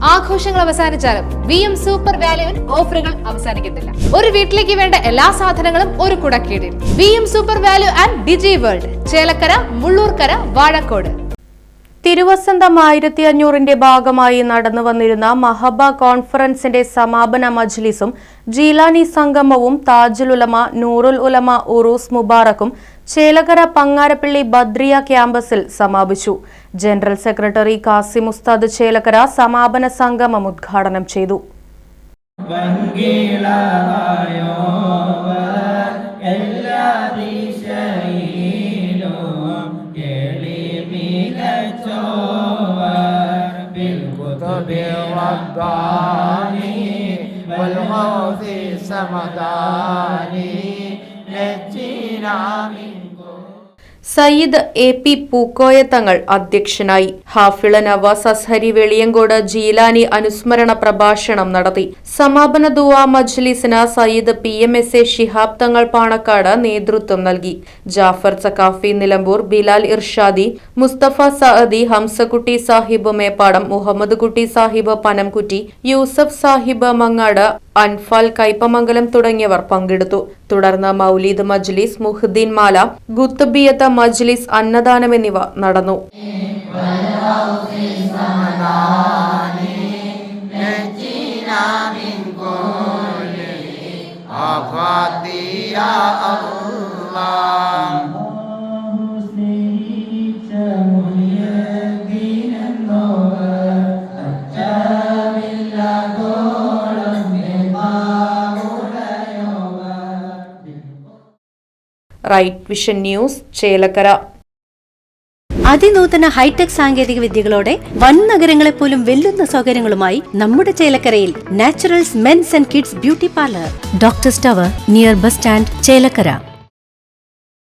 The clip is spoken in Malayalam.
ആഘോഷങ്ങൾ അവസാനിച്ചാലും VM സൂപ്പർ വാല്യുവിൽ ഓഫറുകൾ അവസാനിക്കുന്നില്ല. ഒരു വീട്ടിലേക്ക് വേണ്ട എല്ലാ സാധനങ്ങളും ഒരു കുടക്കീഴിൽ. VM Super Value and Digi World, Chelakkara, Mullurkara, Vazhakode. Thiruvasantham 1500ന്റെ ഭാഗമായി നടന്നു വന്നിരുന്ന മഹബ കോൺഫറൻസിന്റെ സമാപന മജ്ലിസും ജീലാനി സംഗമവും താജുൽ ഉലമ, നൂറുൽ ഉലമ ഉറൂസ് മുബാറക്കും ചേലക്കര പങ്ങാരപ്പള്ളി ബദ്രിയ ക്യാമ്പസിൽ സമാപിച്ചു. ജനറൽ സെക്രട്ടറി കാസിം ഉസ്താദ് ചേലക്കര സമാപന സംഗമം ഉദ്ഘാടനം ചെയ്തു. സയ്യിദ് AP പൂക്കോയ തങ്ങൾ അധ്യക്ഷനായി. ഹാഫിള നവാസ് അസ്ഹരി വെളിയങ്കോട് ജീലാനി അനുസ്മരണ പ്രഭാഷണം നടത്തി. സമാപന ദുആ മജ്ലിസിന് സയ്യിദ് PMSA ശിഹാബ് തങ്ങൾ പാണക്കാട് നേതൃത്വം നൽകി. ജാഫർ സക്കാഫി നിലമ്പൂർ, ബിലാൽ ഇർഷാദി, മുസ്തഫ സഅദി, ഹംസക്കുട്ടി സാഹിബ് മേപ്പാടം, മുഹമ്മദ് കുട്ടി സാഹിബ് പനംകുറ്റി, യൂസഫ് സാഹിബ് മങ്ങാട്, അൻഫാൽ കൈപ്പമംഗലം തുടങ്ങിയവർ പങ്കെടുത്തു. തുടർന്ന് മൗലീദ് മജ്ലിസ്, മുഹ്ദീൻ മാല, ഗുത്തബിയത്ത് മജ്ലിസ്, അന്നദാനം എന്നിവ നടന്നു. Right Vision News, Chelakkara. അതിനൂതന ഹൈടെക് സാങ്കേതിക വിദ്യകളോടെ വൻ നഗരങ്ങളെ പോലും വെല്ലുന്ന സൗകര്യങ്ങളുമായി നമ്മുടെ ചേലക്കരയിൽ Naturals men's and kids beauty parlour, doctors tower, near bus stand, Chelakkara.